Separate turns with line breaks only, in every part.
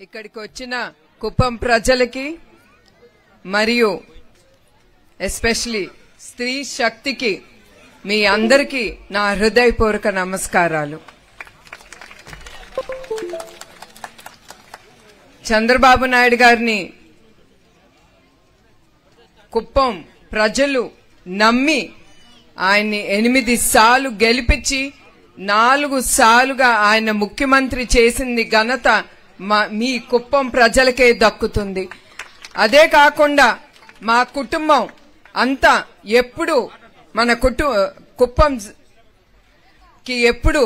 ఇక్కడికి వచ్చిన కుప్పం ప్రజలకి మరియు ఎస్పెషల్లీ స్త్రీ శక్తికి మీ అందరికీ నా హృదయపూర్వక నమస్కారాలు. చంద్రబాబు నాయుడు గారిని కుప్పం ప్రజలు నమ్మి ఆయన్ని 8 సార్లు గెలిపించి 4 సార్లుగా ఆయన ముఖ్యమంత్రి చేసింది ఘనత మీ కుప్పం ప్రజలకే దక్కుతుంది. అదే కాకుండా మా కుటుంబం అంతా ఎప్పుడు మన కుప్పంకి ఎప్పుడు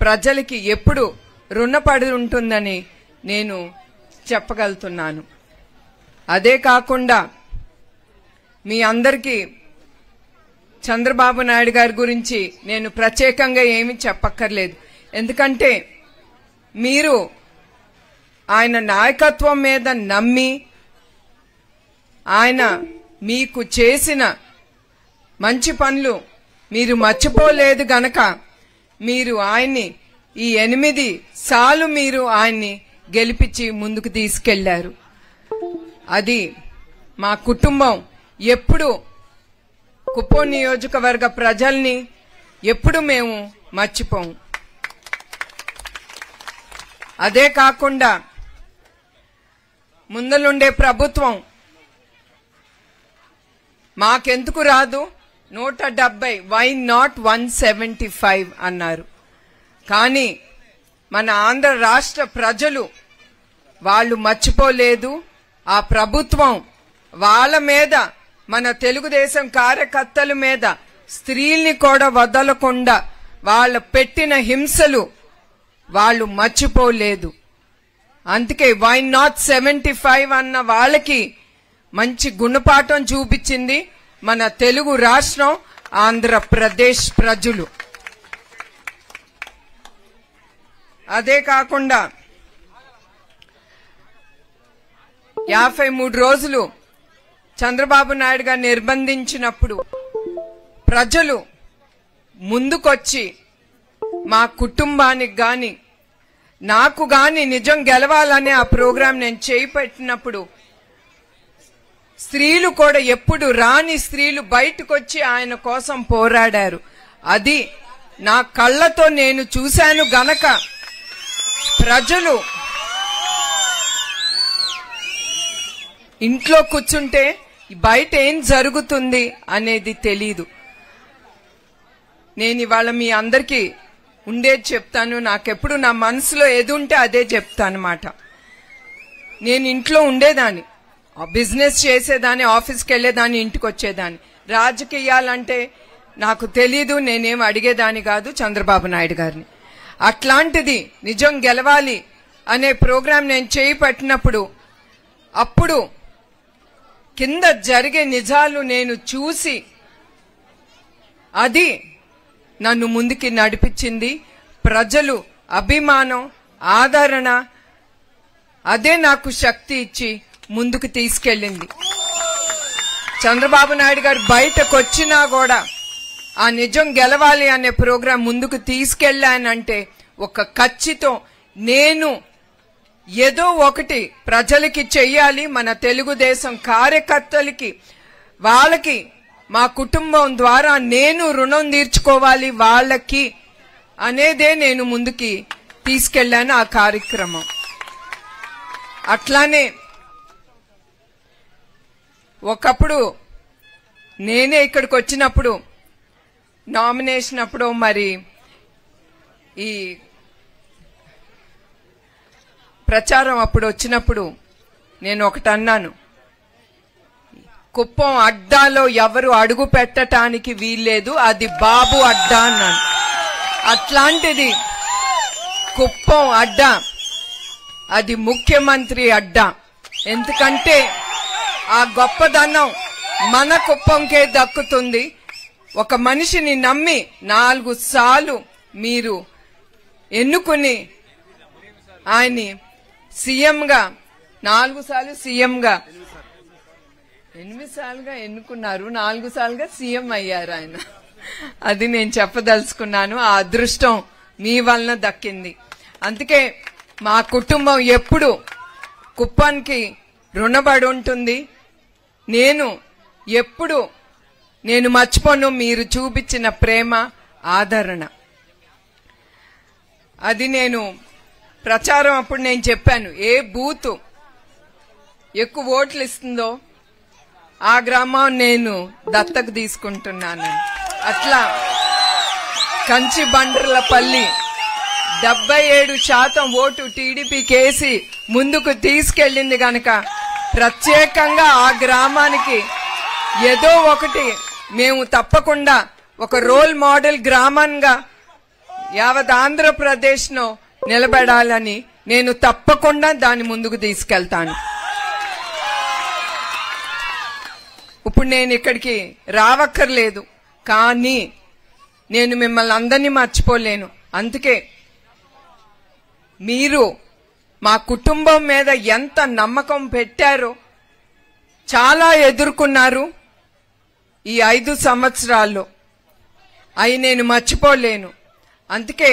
ప్రజలకి ఎప్పుడు రుణపడి ఉంటుందని నేను చెప్పగలుగుతున్నాను. అదే కాకుండా మీ అందరికీ చంద్రబాబు నాయుడు గారి గురించి నేను ప్రత్యేకంగా ఏమీ చెప్పక్కర్లేదు. ఎందుకంటే మీరు ఆయన నాయకత్వం మీద నమ్మి ఆయన మీకు చేసిన మంచి పనులు మీరు మర్చిపోలేదు గనక మీరు ఆయన్ని ఈ 8 సార్లు మీరు ఆయన్ని గెలిపించి ముందుకు తీసుకెళ్లారు. అది మా కుటుంబం ఎప్పుడు కుప్పం నియోజకవర్గ ప్రజల్ని ఎప్పుడు మేము మర్చిపోము. అదే కాకుండా ముందలుండే ప్రభుత్వం మాకెందుకు రాదు 170 వై నాట్ 175 అన్నారు. కానీ మన ఆంధ్ర రాష్ట్ర ప్రజలు వాళ్ళు మర్చిపోలేదు. ఆ ప్రభుత్వం వాళ్ళ మీద మన తెలుగుదేశం కార్యకర్తల మీద స్త్రీల్ని కూడా వదలకుండా వాళ్ళు పెట్టిన హింసలు వాళ్ళు మర్చిపోలేదు. అందుకే వై నాట్ 75 అన్న వాళ్ళకి మంచి గుణపాఠం చూపించింది మన తెలుగు రాష్ట్రం ఆంధ్రప్రదేశ్ ప్రజలు. అదే కాకుండా 53 రోజులు చంద్రబాబు నాయుడు గారు నిర్బంధించినప్పుడు ప్రజలు ముందుకొచ్చి మా కుటుంబానికి గాని నాకు గాని నిజం గెలవాలనే ఆ ప్రోగ్రాం నేను చేపట్టినప్పుడు స్త్రీలు కూడా ఎప్పుడు రాని స్త్రీలు బయటకొచ్చి ఆయన కోసం పోరాడారు. అది నా కళ్ళతో నేను చూశాను గనక ప్రజలు ఇంట్లో కూర్చుంటే బయట ఏం జరుగుతుంది అనేది తెలీదు. నేను ఇవాళ మీ అందరికీ ఉండేది చెప్తాను. నాకెప్పుడు నా మనసులో ఏది ఉంటే అదే చెప్తానమాట. నేను ఇంట్లో ఉండేదాన్ని, బిజినెస్ చేసేదాన్ని, ఆఫీస్కి వెళ్లేదాన్ని, ఇంటికి వచ్చేదాన్ని. రాజకీయాలంటే నాకు తెలీదు, నేనేం అడిగేదాన్ని కాదు చంద్రబాబు నాయుడు గారిని. అట్లాంటిది నిజం గెలవాలి అనే ప్రోగ్రాం నేను చేపట్టినప్పుడు అప్పుడు కింద జరిగే నిజాలు నేను చూసి అది నన్ను ముందుకి నడిపించింది. ప్రజలు అభిమానం, ఆదరణ అదే నాకు శక్తి ఇచ్చి ముందుకు తీసుకెళ్ళింది. చంద్రబాబు నాయుడు గారు బయటకు వచ్చినా కూడా ఆ నిజం గెలవాలి అనే ప్రోగ్రాం ముందుకు తీసుకెళ్లానంటే ఒక ఖచ్చితం నేను ఏదో ఒకటి ప్రజలకి చెయ్యాలి, మన తెలుగుదేశం కార్యకర్తలకి వాళ్ళకి మా కుటుంబం ద్వారా నేను రుణం తీర్చుకోవాలి వాళ్ళకి అనేదే నేను ముందుకి తీసుకెళ్లాను ఆ కార్యక్రమం. అట్లానే ఒకప్పుడు నేనే ఇక్కడికి వచ్చినప్పుడు నామినేషన్ అప్పుడు మరి ఈ ప్రచారం అప్పుడు వచ్చినప్పుడు నేను ఒకటి అన్నాను, కుప్పం అడ్డాలో ఎవరు అడుగు పెట్టడానికి వీల్లేదు, అది బాబు అడ్డా అన్నాను. అట్లాంటిది కుప్పం అడ్డా, అది ముఖ్యమంత్రి అడ్డా. ఎందుకంటే ఆ గొప్పదనం మన కుప్పంకే దక్కుతుంది. ఒక మనిషిని నమ్మి 4 సార్లు మీరు ఎన్నుకుని ఆయన్ని సీఎంగా 4 సార్లు సీఎంగా 8 సార్లుగా ఎన్నుకున్నారు, 4 సార్లుగా సీఎం అయ్యారు ఆయన. అది నేను చెప్పదలుచుకున్నాను. ఆ అదృష్టం మీ వలన దక్కింది. అందుకే మా కుటుంబం ఎప్పుడు కుప్పానికి రుణపడి ఉంటుంది. ఎప్పుడు నేను మర్చిపోను మీరు చూపించిన ప్రేమ, ఆదరణ. అది నేను ప్రచారం అప్పుడు నేను చెప్పాను, ఏ బూత్ ఎక్కువ ఓట్లు ఇస్తుందో ఆ గ్రామం నేను దత్తకు తీసుకుంటున్నాను. అట్లా కంచి బండ్రలపల్లి 77% ఓటు టీడీపీకి వేసి ముందుకు తీసుకెళ్లింది గనక ప్రత్యేకంగా ఆ గ్రామానికి ఏదో ఒకటి మేము తప్పకుండా ఒక రోల్ మోడల్ గ్రామంగా యావత్ ఆంధ్రప్రదేశ్ లో నిలబడాలని నేను తప్పకుండా దాన్ని ముందుకు తీసుకెళ్తాను. ఇప్పుడు నేను ఇక్కడికి రావక్కర్లేదు, కానీ నేను మిమ్మల్ని అందరినీ మర్చిపోలేను. అందుకే మీరు మా కుటుంబం మీద ఎంత నమ్మకం పెట్టారో, చాలా ఎదుర్కొన్నారు ఈ 5 సంవత్సరాల్లో, అవి నేను మర్చిపోలేను. అందుకే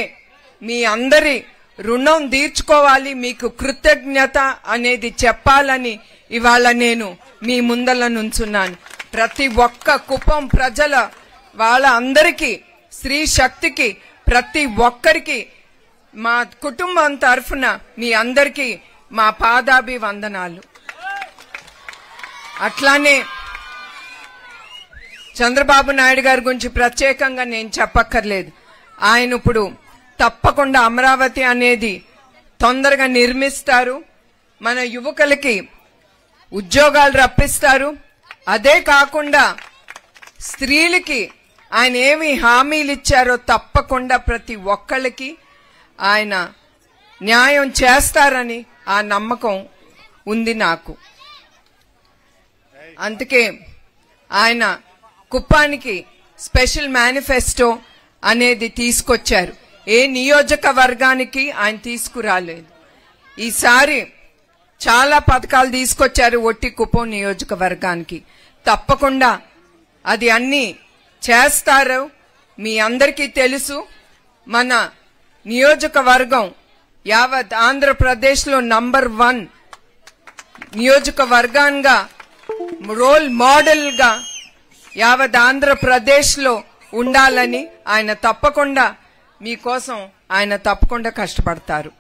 మీ అందరి రుణం తీర్చుకోవాలి, మీకు కృతజ్ఞత అనేది చెప్పాలని ఇవాళ నేను మీ ముందల నుంచున్నాను. ప్రతి ఒక్క కుప్పం ప్రజల వాళ్ళ అందరికీ, స్త్రీ శక్తికి, ప్రతి ఒక్కరికి మా కుటుంబం తరఫున మీ అందరికీ మా పాదాభివందనాలు. అట్లానే చంద్రబాబు నాయుడు గారి గురించి ప్రత్యేకంగా నేను చెప్పక్కర్లేదు. ఆయన ఇప్పుడు తప్పకుండా అమరావతి అనేది తొందరగా నిర్మిస్తారు, మన యువకులకి ఉద్యోగాలు రప్పిస్తారు. అదే కాకుండా స్త్రీలకి ఆయన ఏమి హామీలు ఇచ్చారో తప్పకుండా ప్రతి ఒక్కళ్ళకి ఆయన న్యాయం చేస్తారని ఆ నమ్మకం ఉంది నాకు. అందుకే ఆయన కుప్పానికి స్పెషల్ మేనిఫెస్టో అనేది తీసుకొచ్చారు. ఏ నియోజకవర్గానికి ఆయన తీసుకురాలేదు. ఈసారి చాలా పథకాలు తీసుకొచ్చారు ఒట్టి కుప్పం నియోజకవర్గానికి. తప్పకుండా అది అన్ని చేస్తారు. మీ అందరికీ తెలుసు, మన నియోజకవర్గం యావత్ ఆంధ్రప్రదేశ్ లో నంబర్ 1 నియోజకవర్గంగా, రోల్ మోడల్ గా యావత్ ఆంధ్రప్రదేశ్ లో ఉండాలని ఆయన తప్పకుండా మీకోసం ఆయన తప్పకుండా కష్టపడతారు.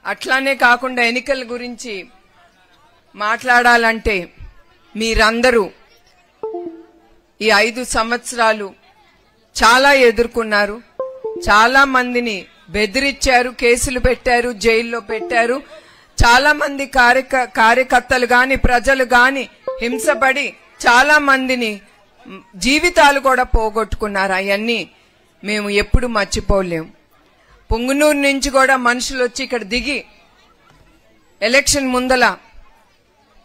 అట్లానే కాకుండా ఎన్నికల గురించి మాట్లాడాలంటే మీరందరూ ఈ 5 సంవత్సరాలు చాలా ఎదుర్కొన్నారు. చాలా మందిని బెదిరించారు, కేసులు పెట్టారు, జైల్లో పెట్టారు. చాలా మంది కార్యకర్తలు గాని, ప్రజలు గాని హింసపడి చాలా మందిని జీవితాలు కూడా పోగొట్టుకున్నారు. అవన్నీ మేము ఎప్పుడు మర్చిపోలేం. పొంగునూరు నుంచి కూడా మనుషులు వచ్చి ఇక్కడ దిగి ఎలక్షన్ ముందల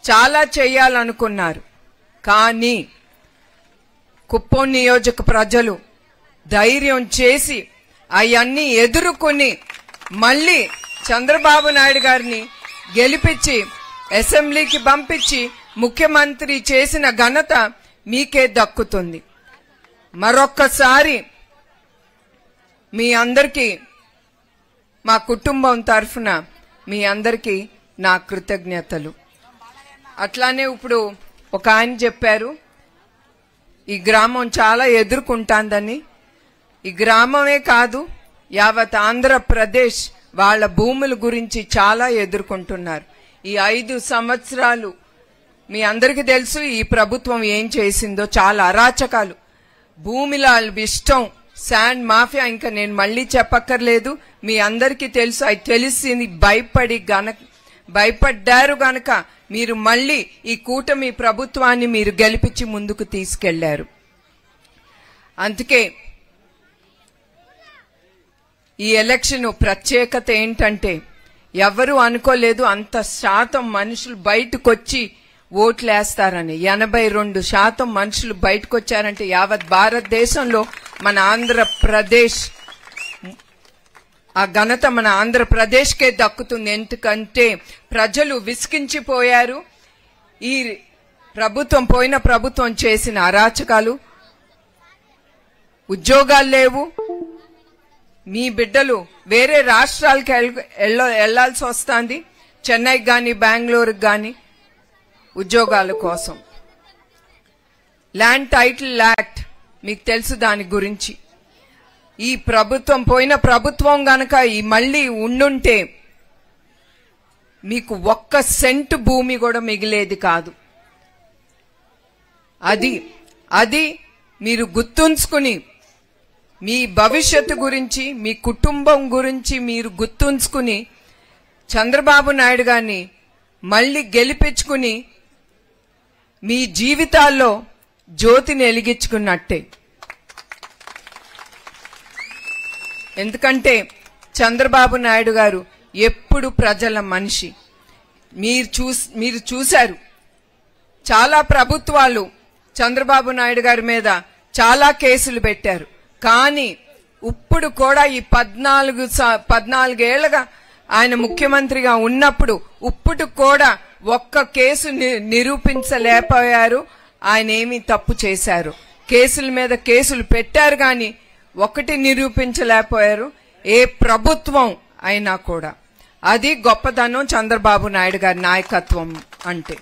చాలా చేయాలనుకున్నారు. కానీ కుప్పం నియోజక ప్రజలు ధైర్యం చేసి అవన్నీ ఎదుర్కొని మళ్ళీ చంద్రబాబు నాయుడు గారిని గెలిపించి అసెంబ్లీకి పంపించి ముఖ్యమంత్రి చేసిన ఘనత మీకే దక్కుతుంది. మరొక్కసారి మీ అందరికీ మా కుటుంబం తరఫున మీ అందరికీ నా కృతజ్ఞతలు. అట్లానే ఇప్పుడు ఒక ఆయన చెప్పారు, ఈ గ్రామం చాలా ఎదుర్కొంటాందని. ఈ గ్రామమే కాదు, యావత్ ఆంధ్రప్రదేశ్ వాళ్ళ భూముల గురించి చాలా ఎదుర్కొంటున్నారు. ఈ 5 సంవత్సరాలు మీ అందరికీ తెలుసు ఈ ప్రభుత్వం ఏం చేసిందో. చాలా అరాచకాలు, భూమిల ఇష్టం, శాండ్ మాఫియా, ఇంకా నేను మళ్ళీ చెప్పక్కర్లేదు, మీ అందరికీ తెలుసు. అది తెలిసింది భయపడ్డారు గనక మీరు మళ్ళీ ఈ కూటమి ప్రభుత్వాన్ని మీరు గెలిపించి ముందుకు తీసుకెళ్లారు. అందుకే ఈ ఎలక్షన్ ప్రత్యేకత ఏంటంటే, ఎవరు అనుకోలేదు అంత శాతం మనుషులు బయటకొచ్చి ఓట్లేస్తారని. 82% మనుషులు బయటకొచ్చారంటే యావత్ భారతదేశంలో మన ఆంధ్రప్రదేశ్, ఆ ఘనత మన ఆంధ్రప్రదేశ్కే దక్కుతుంది. ఎందుకంటే ప్రజలు విసిగించిపోయారు. ఈ ప్రభుత్వం, పోయిన ప్రభుత్వం చేసిన అరాచకాలు, ఉద్యోగాలు లేవు, మీ బిడ్డలు వేరే రాష్ట్రాలకు వెళ్లాల్సి వస్తుంది, చెన్నైకి కానీ బెంగళూరుకి కానీ ఉద్యోగాల కోసం. ల్యాండ్ టైటిల్ యాక్ట్ మీకు తెలుసు దాని గురించి. ఈ ప్రభుత్వం పోయిన ప్రభుత్వం గనక ఈ మళ్ళీ ఉండుంటే మీకు 1 సెంటు భూమి కూడా మిగిలేది కాదు. అది మీరు గుర్తుంచుకుని మీ భవిష్యత్తు గురించి మీ కుటుంబం గురించి మీరు గుర్తుంచుకుని చంద్రబాబు నాయుడు గారిని మళ్ళీ గెలిపించుకుని మీ జీవితాల్లో జ్యోతిని వెలిగించుకున్నట్టే. ఎందుకంటే చంద్రబాబు నాయుడు గారు ఎప్పుడు ప్రజల మనిషి. మీరు చూశారు చాలా ప్రభుత్వాలు చంద్రబాబు నాయుడు గారి మీద చాలా కేసులు పెట్టారు. కానీ ఇప్పుడు కూడా ఈ 14 ఏళ్లుగా ఆయన ముఖ్యమంత్రిగా ఉన్నప్పుడు ఇప్పుడు కూడా 1 కేసు నిరూపించలేకపోయారు. ఆయన ఏమి తప్పు చేశారు. కేసుల మీద కేసులు పెట్టారు కానీ 1 నిరూపించలేకపోయారు ఏ ప్రభుత్వం అయినా కూడా. అది గొప్పదనం చంద్రబాబు నాయుడు గారి నాయకత్వం అంటే.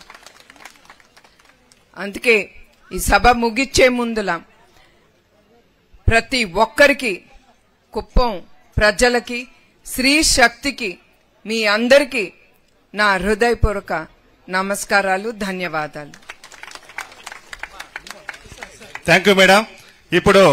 అందుకే ఈ సభ ముగిచ్చే ముందులా ప్రతి ఒక్కరికి, కుప్పం ప్రజలకి, స్త్రీ శక్తికి, మీ అందరికీ నా హృదయపూర్వక నమస్కారాలు, ధన్యవాదాలు.
Thank you madam. ఇప్పుడు